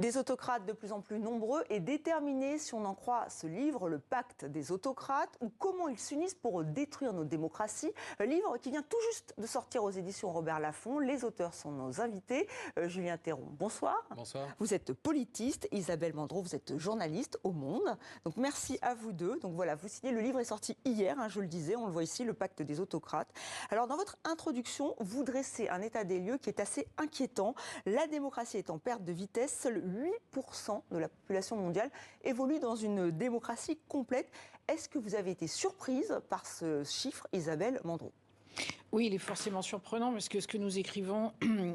Des autocrates de plus en plus nombreux et déterminés, si on en croit ce livre, Le Pacte des autocrates, ou comment ils s'unissent pour détruire nos démocraties. Livre qui vient tout juste de sortir aux éditions Robert Laffont. Les auteurs sont nos invités. Julien Théron, bonsoir. Bonsoir. Vous êtes politiste. Isabelle Mandreau, vous êtes journaliste au Monde. Donc merci à vous deux. Donc voilà, vous signez, le livre est sorti hier, je le disais, on le voit ici, Le Pacte des autocrates. Alors dans votre introduction, vous dressez un état des lieux qui est assez inquiétant. La démocratie est en perte de vitesse. Seul 8% de la population mondiale évolue dans une démocratie complète. Est-ce que vous avez été surprise par ce chiffre, Isabelle Mandreau ? Oui, il est forcément surprenant, parce que ce que nous écrivons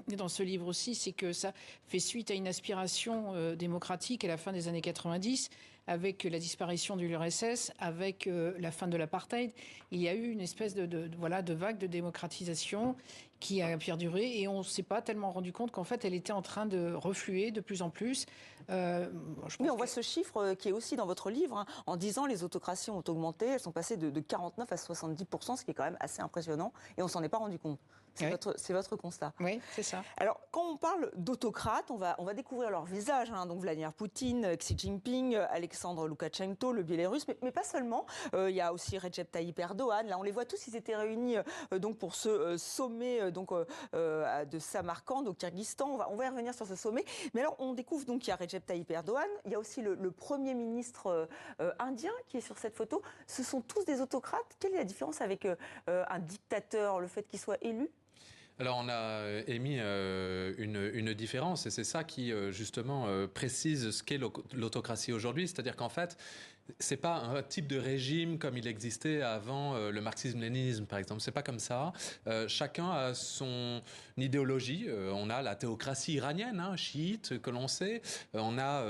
dans ce livre aussi, c'est que ça fait suite à une aspiration démocratique à la fin des années 90, avec la disparition de l'URSS, avec la fin de l'apartheid. Il y a eu une espèce de vague de démocratisation qui a perduré, et on ne s'est pas tellement rendu compte qu'en fait, elle était en train de refluer de plus en plus. Oui, on voit ce chiffre qui est aussi dans votre livre. En 10 ans, les autocraties ont augmenté. Elles sont passées de 49 à 70%, ce qui est quand même assez impressionnant. Et on ne s'en est pas rendu compte. C'est votre constat. Oui, c'est ça. Alors, quand on parle d'autocrates, on va découvrir leur visage. Donc Vladimir Poutine, Xi Jinping, Alexandre Loukachenko, le Biélorusse, mais pas seulement. Il y a aussi Recep Tayyip Erdogan. Là, on les voit tous. Ils étaient réunis donc pour ce sommet de Samarcande au Kyrgyzstan. On va y revenir sur ce sommet. Mais alors, on découvre donc qu'il y a Recep Tayyip Erdogan. Il y a aussi le Premier ministre indien qui est sur cette photo. Ce sont tous des autocrates. Quelle est la différence avec un dictateur, le fait qu'il soit élu ? Alors on a émis une différence, et c'est ça qui justement précise ce qu'est l'autocratie aujourd'hui. C'est-à-dire qu'en fait, c'est pas un type de régime comme il existait avant le marxisme-léninisme, par exemple. C'est pas comme ça. Chacun a son idéologie. On a la théocratie iranienne, chiite, que l'on sait. On a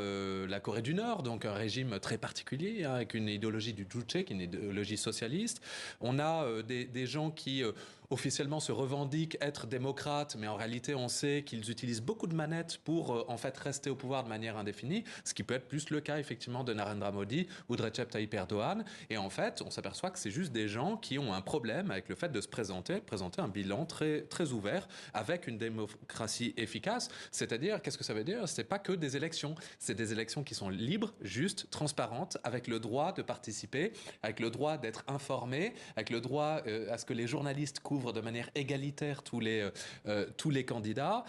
la Corée du Nord, donc un régime très particulier, avec une idéologie du Juche, qui est une idéologie socialiste. On a des gens qui officiellement se revendiquent être démocrates, mais en réalité, on sait qu'ils utilisent beaucoup de manettes pour en fait rester au pouvoir de manière indéfinie, ce qui peut être plus le cas effectivement de Narendra Modi ou de Recep Tayyip Erdogan. Et en fait, on s'aperçoit que c'est juste des gens qui ont un problème avec le fait de se présenter un bilan très, très ouvert avec une démocratie efficace. C'est-à-dire, qu'est-ce que ça veut dire ? C'est pas que des élections. C'est des élections qui sont libres, justes, transparentes, avec le droit de participer, avec le droit d'être informé, avec le droit à ce que les journalistes couvrent de manière égalitaire tous les candidats,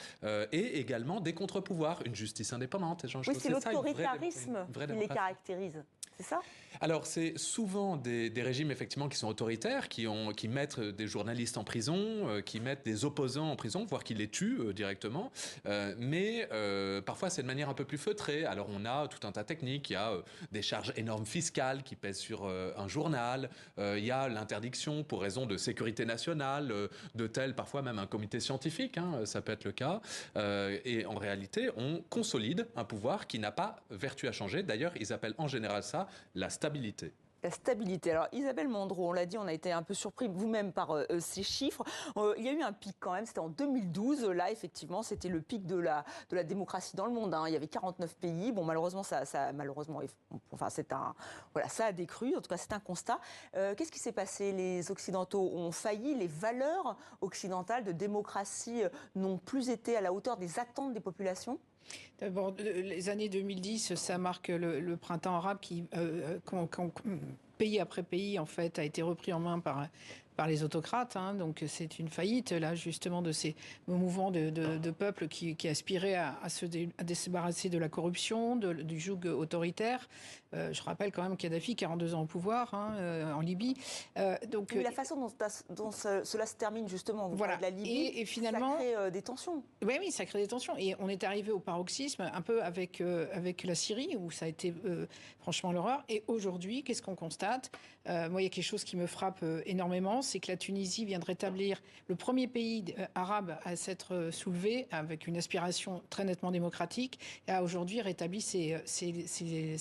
et également des contre-pouvoirs, une justice indépendante. Oui, c'est l'autoritarisme qui les caractérise. C'est ça ? Alors, c'est souvent des régimes effectivement qui sont autoritaires, qui mettent des journalistes en prison, qui mettent des opposants en prison, voire qui les tuent directement. Mais parfois, c'est de manière un peu plus feutrée. Alors, on a tout un tas de techniques. Il y a des charges énormes fiscales qui pèsent sur un journal. Il y a l'interdiction pour raison de sécurité nationale de tel, parfois même un comité scientifique. Ça peut être le cas. Et en réalité, on consolide un pouvoir qui n'a pas vertu à changer. D'ailleurs, ils appellent en général ça la stabilité. La stabilité. Alors Isabelle Mandreau, on l'a dit, on a été un peu surpris vous-même par ces chiffres. Il y a eu un pic quand même, c'était en 2012. Là, effectivement, c'était le pic de la démocratie dans le monde. Il y avait 49 pays. Bon, malheureusement, ça a décru. En tout cas, c'est un constat. Qu'est-ce qui s'est passé ? Les Occidentaux ont failli. Les valeurs occidentales de démocratie n'ont plus été à la hauteur des attentes des populations ? D'abord, les années 2010, ça marque le printemps arabe qui, pays après pays, en fait, a été repris en main par les autocrates. Donc c'est une faillite, là, justement, de ces mouvements de peuples qui aspiraient à se débarrasser de la corruption, du joug autoritaire. Je rappelle quand même Kadhafi, 42 ans au pouvoir, en Libye. Mais la façon dont cela se termine, justement, vous parlez de la Libye, et finalement, ça crée des tensions. Oui, ça crée des tensions. Et on est arrivé au paroxysme, un peu avec la Syrie, où ça a été franchement l'horreur. Et aujourd'hui, qu'est-ce qu'on constate ? Moi, il y a quelque chose qui me frappe énormément, c'est que la Tunisie vient de rétablir le premier pays arabe à s'être soulevé avec une aspiration très nettement démocratique, et a aujourd'hui rétabli ses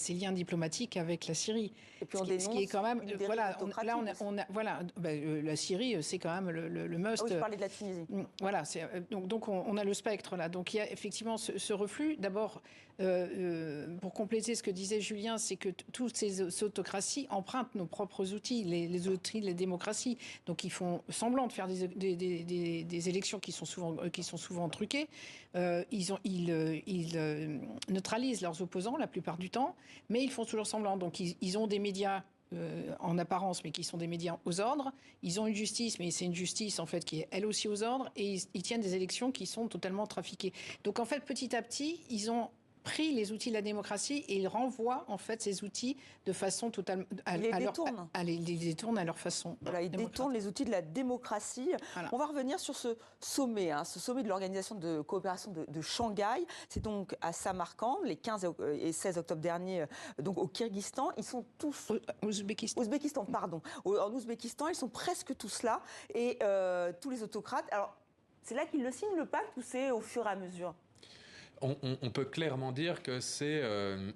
liens diplomatiques avec la Syrie. Et puis on dénonce ce qui est quand même, la Syrie, c'est quand même le must. Ah oui, je parlais de la Tunisie. Voilà, donc on a le spectre là. Donc il y a effectivement ce reflux. là-dessus. D'abord, pour compléter ce que disait Julien, c'est que toutes ces autocraties empruntent nos propres outils, les outils de la démocratie. Donc ils font semblant de faire des élections qui sont souvent truquées. Ils neutralisent leurs opposants la plupart du temps, mais ils font toujours semblant. Donc ils ont des médias en apparence, mais qui sont des médias aux ordres. Ils ont une justice, mais c'est une justice en fait qui est elle aussi aux ordres. Et ils tiennent des élections qui sont totalement trafiquées. Donc en fait, petit à petit, ils ont pris les outils de la démocratie et ils renvoient en fait ces outils de façon totalement les détournent à leur façon. Voilà, ils détournent les outils de la démocratie. Voilà. On va revenir sur ce sommet de l'Organisation de coopération de Shanghai. C'est donc à Samarcande, les 15 et 16 octobre dernier, donc au Kyrgyzstan. Ils sont tous... Ouzbékistan, pardon. En Ouzbékistan, ils sont presque tous là. Et tous les autocrates... Alors, c'est là qu'ils le signent, le pacte, ou c'est au fur et à mesure ? On peut clairement dire que c'est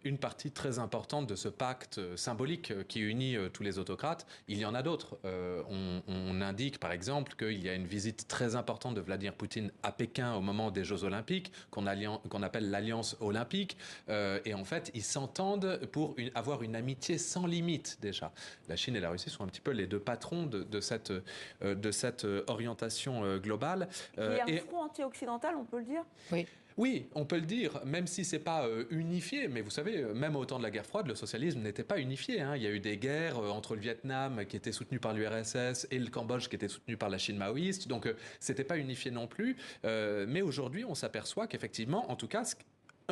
une partie très importante de ce pacte symbolique qui unit tous les autocrates. Il y en a d'autres. On indique par exemple qu'il y a une visite très importante de Vladimir Poutine à Pékin au moment des Jeux Olympiques, qu'on appelle l'Alliance Olympique. Et en fait, ils s'entendent pour avoir une amitié sans limite déjà. La Chine et la Russie sont un petit peu les deux patrons de cette orientation globale. Il y a un front anti-occidental, on peut le dire ? Oui. Oui, on peut le dire, même si c'est pas unifié. Mais vous savez, même au temps de la guerre froide, le socialisme n'était pas unifié. Il y a eu des guerres entre le Vietnam, qui était soutenu par l'URSS, et le Cambodge, qui était soutenu par la Chine maoïste. Donc, c'était pas unifié non plus. Mais aujourd'hui, on s'aperçoit qu'effectivement, en tout cas,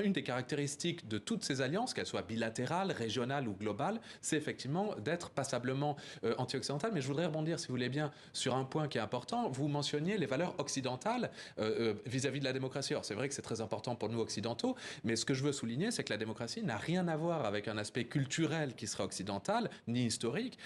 une des caractéristiques de toutes ces alliances, qu'elles soient bilatérales, régionales ou globales, c'est effectivement d'être passablement anti-occidentales. Mais je voudrais rebondir, si vous voulez bien, sur un point qui est important. Vous mentionniez les valeurs occidentales vis-à-vis de la démocratie. Alors c'est vrai que c'est très important pour nous occidentaux, mais ce que je veux souligner, c'est que la démocratie n'a rien à voir avec un aspect culturel qui serait occidental, ni historique.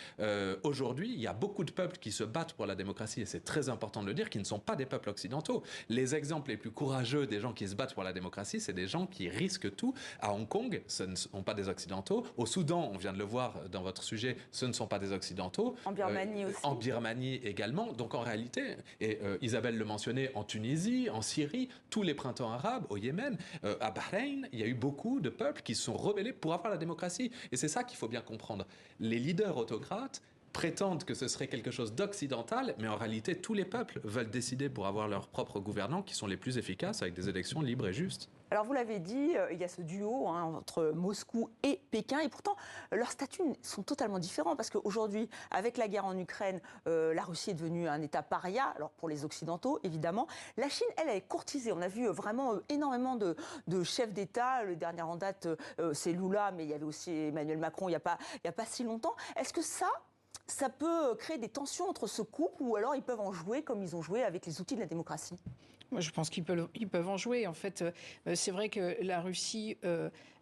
Aujourd'hui, il y a beaucoup de peuples qui se battent pour la démocratie, et c'est très important de le dire, qui ne sont pas des peuples occidentaux. Les exemples les plus courageux des gens qui se battent pour la démocratie, c'est des gens qui risquent tout. À Hong Kong, ce ne sont pas des Occidentaux. Au Soudan, on vient de le voir dans votre sujet, ce ne sont pas des Occidentaux. En Birmanie aussi. En Birmanie également. Donc en réalité, et Isabelle le mentionnait, en Tunisie, en Syrie, tous les printemps arabes, au Yémen, à Bahreïn, il y a eu beaucoup de peuples qui se sont rebellés pour avoir la démocratie. Et c'est ça qu'il faut bien comprendre. Les leaders autocrates prétendent que ce serait quelque chose d'occidental, mais en réalité, tous les peuples veulent décider pour avoir leurs propres gouvernants qui sont les plus efficaces avec des élections libres et justes. Alors vous l'avez dit, il y a ce duo entre Moscou et Pékin, et pourtant leurs statuts sont totalement différents, parce qu'aujourd'hui, avec la guerre en Ukraine, la Russie est devenue un État paria, alors pour les Occidentaux évidemment. La Chine, elle est courtisée. On a vu vraiment énormément de chefs d'État. Le dernier en date, c'est Lula, mais il y avait aussi Emmanuel Macron il n'y a pas si longtemps. Est-ce que ça peut créer des tensions entre ce couple, ou alors ils peuvent en jouer comme ils ont joué avec les outils de la démocratie ? Moi, je pense qu'ils peuvent en jouer. En fait, c'est vrai que la Russie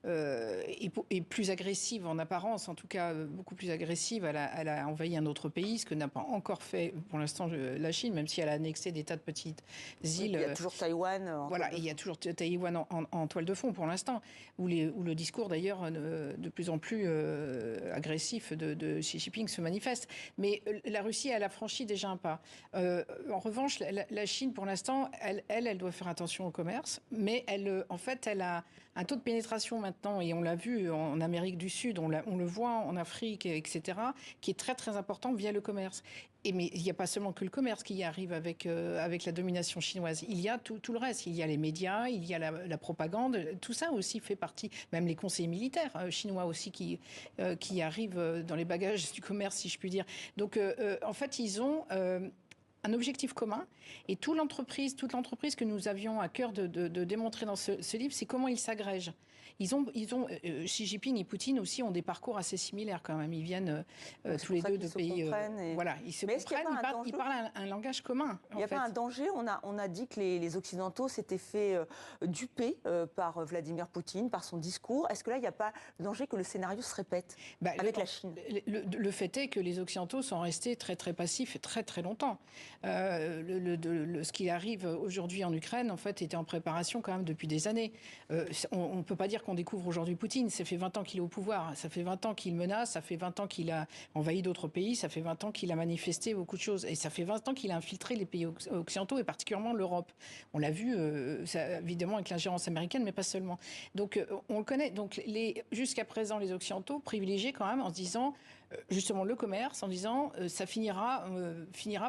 est plus agressive en apparence, en tout cas beaucoup plus agressive. Elle a envahi un autre pays, ce que n'a pas encore fait pour l'instant la Chine, même si elle a annexé des tas de petites îles. Il y a toujours Taïwan. Voilà, et il y a toujours Taïwan en toile de fond pour l'instant, où le discours d'ailleurs de plus en plus agressif de Xi Jinping se manifeste. Mais la Russie, elle a franchi déjà un pas. En revanche, la Chine, pour l'instant, elle doit faire attention au commerce, mais en fait, elle a un taux de pénétration maintenant, et on l'a vu en Amérique du Sud, on le voit en Afrique, etc., qui est très très important via le commerce. Mais il n'y a pas seulement que le commerce qui y arrive avec la domination chinoise. Il y a tout le reste. Il y a les médias, il y a la propagande. Tout ça aussi fait partie, même les conseillers militaires chinois aussi qui arrivent dans les bagages du commerce, si je puis dire. Donc, en fait, ils ont un objectif commun, et toute l'entreprise que nous avions à cœur de démontrer dans ce livre, c'est comment ils s'agrègent. Xi Jinping et Poutine aussi ont des parcours assez similaires quand même. Ils viennent tous les deux de pays. Voilà, ils se comprennent. Ils parlent un langage commun. Il n'y a pas un danger. On a dit que les Occidentaux s'étaient fait duper par Vladimir Poutine, par son discours. Est-ce que là, il n'y a pas le danger que le scénario se répète avec la Chine ? Le fait est que les Occidentaux sont restés très très passifs très très longtemps. Ce qui arrive aujourd'hui en Ukraine, en fait, était en préparation quand même depuis des années. On ne peut pas dire qu'on découvre aujourd'hui Poutine. Ça fait 20 ans qu'il est au pouvoir. Ça fait 20 ans qu'il menace. Ça fait 20 ans qu'il a envahi d'autres pays. Ça fait 20 ans qu'il a manifesté beaucoup de choses. Et ça fait 20 ans qu'il a infiltré les pays occidentaux et particulièrement l'Europe. On l'a vu, évidemment, avec l'ingérence américaine, mais pas seulement. Donc, on le connaît. Donc, jusqu'à présent, les Occidentaux privilégiaient quand même en se disant, justement, le commerce, en disant, ça finira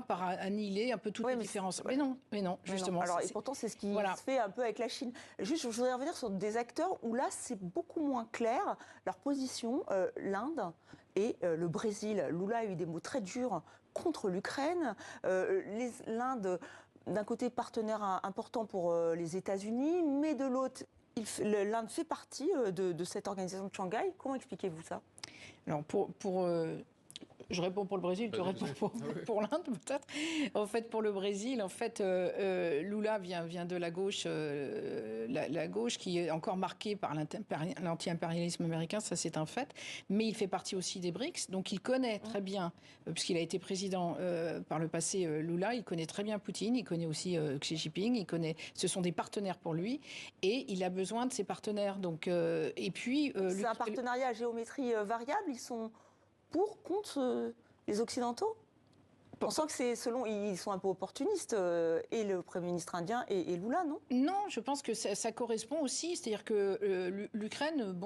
par annihiler un peu toutes les différences. Mais non, justement. Alors, et pourtant, c'est ce qui se fait un peu avec la Chine. Juste, je voudrais revenir sur des acteurs où là, c'est beaucoup moins clair, leur position, l'Inde et le Brésil. Lula a eu des mots très durs contre l'Ukraine. L'Inde, d'un côté, partenaire important pour les États-Unis, mais de l'autre, l'Inde fait partie de cette organisation de Shanghai. Comment expliquez-vous ça? Alors, je réponds pour le Brésil, tu réponds pour l'Inde peut-être. En fait, pour le Brésil, en fait, Lula vient de la gauche, la gauche qui est encore marquée par l'anti-impérialisme américain, ça c'est un fait. Mais il fait partie aussi des BRICS, donc il connaît très bien, puisqu'il a été président par le passé, Lula, il connaît très bien Poutine, il connaît aussi Xi Jinping, ce sont des partenaires pour lui, et il a besoin de ses partenaires. Donc, et puis, c'est un partenariat à géométrie variable. Ils sont contre les Occidentaux? Pensant que ils sont un peu opportunistes, et le Premier ministre indien et Lula, non? Non, je pense que ça correspond aussi. C'est-à-dire que l'Ukraine,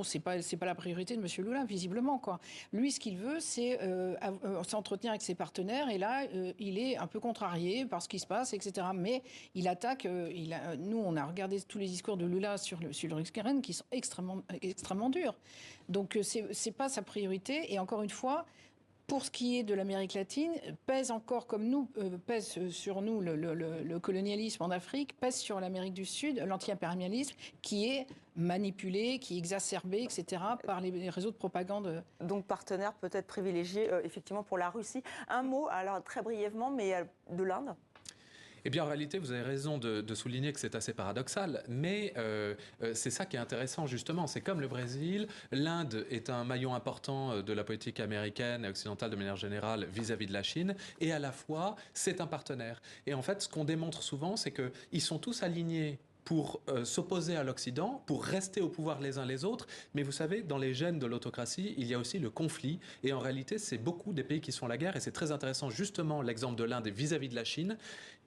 c'est pas la priorité de M. Lula, visiblement, quoi. Lui, ce qu'il veut, c'est s'entretenir avec ses partenaires. Et là, il est un peu contrarié par ce qui se passe, etc. Mais il attaque. Nous, on a regardé tous les discours de Lula sur l'Ukraine qui sont extrêmement durs. Donc, c'est pas sa priorité. Et encore une fois, pour ce qui est de l'Amérique latine, pèse encore comme nous, pèse sur nous le colonialisme en Afrique, pèse sur l'Amérique du Sud l'anti-impérialisme qui est manipulé, qui est exacerbé, etc. par les réseaux de propagande. Donc partenaire peut-être privilégié effectivement pour la Russie. Un mot, alors très brièvement, mais de l'Inde? Eh bien, en réalité, vous avez raison de souligner que c'est assez paradoxal, mais c'est ça qui est intéressant, justement. C'est comme le Brésil, l'Inde est un maillon important de la politique américaine et occidentale de manière générale vis-à-vis de la Chine, et à la fois, c'est un partenaire. Et en fait, ce qu'on démontre souvent, c'est qu'ils sont tous alignés pour s'opposer à l'Occident, pour rester au pouvoir les uns les autres. Mais vous savez, dans les gènes de l'autocratie, il y a aussi le conflit. Et en réalité, c'est beaucoup des pays qui sont la guerre. Et c'est très intéressant, justement, l'exemple de l'Inde vis-à-vis de la Chine.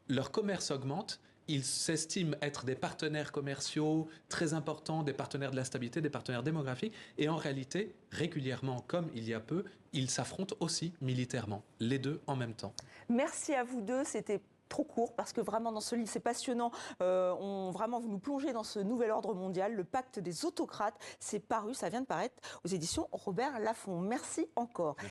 Leur commerce augmente. Ils s'estiment être des partenaires commerciaux très importants, des partenaires de la stabilité, des partenaires démographiques. Et en réalité, régulièrement, comme il y a peu, ils s'affrontent aussi militairement. Les deux en même temps. Merci à vous deux. C'était trop court parce que vraiment dans ce livre c'est passionnant. Vraiment vous nous plongez dans ce nouvel ordre mondial, le pacte des autocrates. C'est paru, ça vient de paraître aux éditions Robert Laffont. Merci encore.